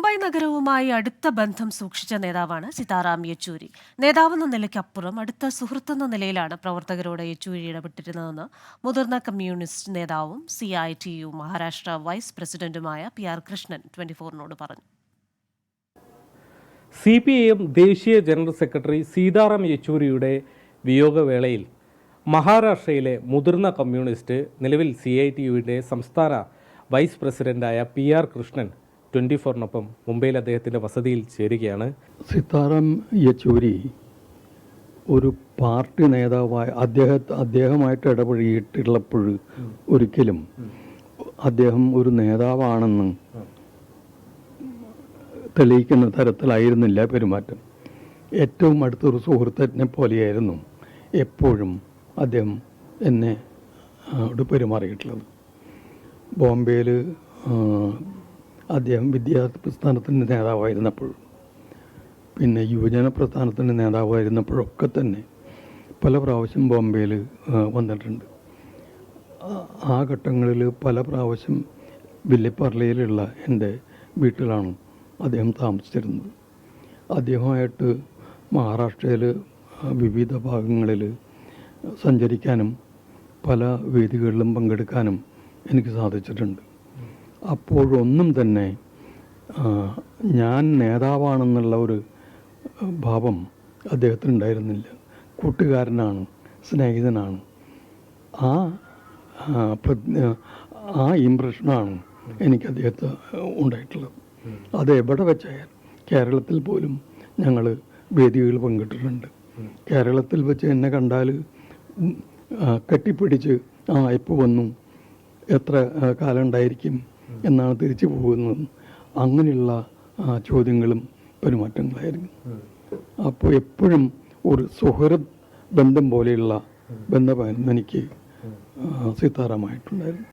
മുംബൈ നഗരവുമായി അടുത്ത ബന്ധം സൂക്ഷിച്ച നേതാവാണ് സീതാറാം യെച്ചൂരി. നേതാവെന്ന നിലയ്ക്കപ്പുറം അടുത്ത സുഹൃത്തെന്ന നിലയിലാണ് പ്രവർത്തകരോട് യെച്ചൂരി ഇടപെട്ടിരുന്നതെന്ന് മുതിർന്ന കമ്മ്യൂണിസ്റ്റ് നേതാവും CITU മഹാരാഷ്ട്ര വൈസ് പ്രസിഡന്റുമായ PR കൃഷ്ണൻ 24നോട് പറഞ്ഞു. CPIM ദേശീയ ജനറൽ സെക്രട്ടറി സീതാറാം യെച്ചൂരിയുടെ വിയോഗവേളയിൽ മഹാരാഷ്ട്രയിലെ മുതിർന്ന കമ്മ്യൂണിസ്റ്റ്, നിലവിൽ CITUവിൻ്റെ സംസ്ഥാന വൈസ് പ്രസിഡന്റായ PR കൃഷ്ണൻ 24നൊപ്പം മുംബൈയിൽ അദ്ദേഹത്തിൻ്റെ വസതിയിൽ ചേരുകയാണ്. സീതാറാം യെച്ചൂരി ഒരു പാർട്ടി നേതാവായ അദ്ദേഹമായിട്ട് ഇടപഴകിയിട്ടുള്ളപ്പോൾ ഒരിക്കലും അദ്ദേഹം ഒരു നേതാവാണെന്ന് തെളിയിക്കുന്ന തരത്തിലായിരുന്നില്ല പെരുമാറ്റം. ഏറ്റവും അടുത്തൊരു സുഹൃത്തിനെ പോലെയായിരുന്നു എപ്പോഴും അദ്ദേഹം എന്നെ പെരുമാറിയിട്ടുള്ളത്. ബോംബെയിൽ അദ്ദേഹം വിദ്യാർത്ഥി പ്രസ്ഥാനത്തിൻ്റെ നേതാവായിരുന്നപ്പോൾ, പിന്നെ യുവജന പ്രസ്ഥാനത്തിൻ്റെ നേതാവായിരുന്നപ്പോഴൊക്കെ തന്നെ പല പ്രാവശ്യം ബോംബെയിൽ വന്നിട്ടുണ്ട്. ആ ഘട്ടങ്ങളിൽ പല പ്രാവശ്യം വില്ലിപ്പർലയിലുള്ള എൻ്റെ വീട്ടിലാണ് അദ്ദേഹം താമസിച്ചിരുന്നത്. അദ്ദേഹമായിട്ട് മഹാരാഷ്ട്രയിൽ വിവിധ ഭാഗങ്ങളിൽ സഞ്ചരിക്കാനും പല വേദികളിലും പങ്കെടുക്കാനും എനിക്ക് സാധിച്ചിട്ടുണ്ട്. അപ്പോഴൊന്നും തന്നെ ഞാൻ നേതാവാണെന്നുള്ള ഒരു ഭാവം അദ്ദേഹത്തിനുണ്ടായിരുന്നില്ല. കൂട്ടുകാരനാണ്, സ്നേഹിതനാണ്. ആ ഇംപ്രഷനാണ് എനിക്ക് അദ്ദേഹത്തെ ഉണ്ടായിട്ടുള്ളത്. അത് എവിടെ വെച്ചായാലും, കേരളത്തിൽ പോലും ഞങ്ങൾ വേദികളിൽ പങ്കിട്ടിട്ടുണ്ട്. കേരളത്തിൽ വെച്ച് എന്നെ കണ്ടാൽ കെട്ടിപ്പിടിച്ച് എപ്പോൾ വന്നു, എത്ര കാലം ഉണ്ടായിരിക്കും എന്നാണ് തിരിച്ചു പോകുന്നത്. അങ്ങനെയുള്ള ചോദ്യങ്ങളും പെരുമാറ്റങ്ങളായിരുന്നു. അപ്പോൾ എപ്പോഴും ഒരു സുഹൃത്ത് ബന്ധം പോലെയുള്ള ബന്ധമായിരുന്നു എനിക്ക് സീതാറാമായിട്ടുണ്ടായിരുന്നു.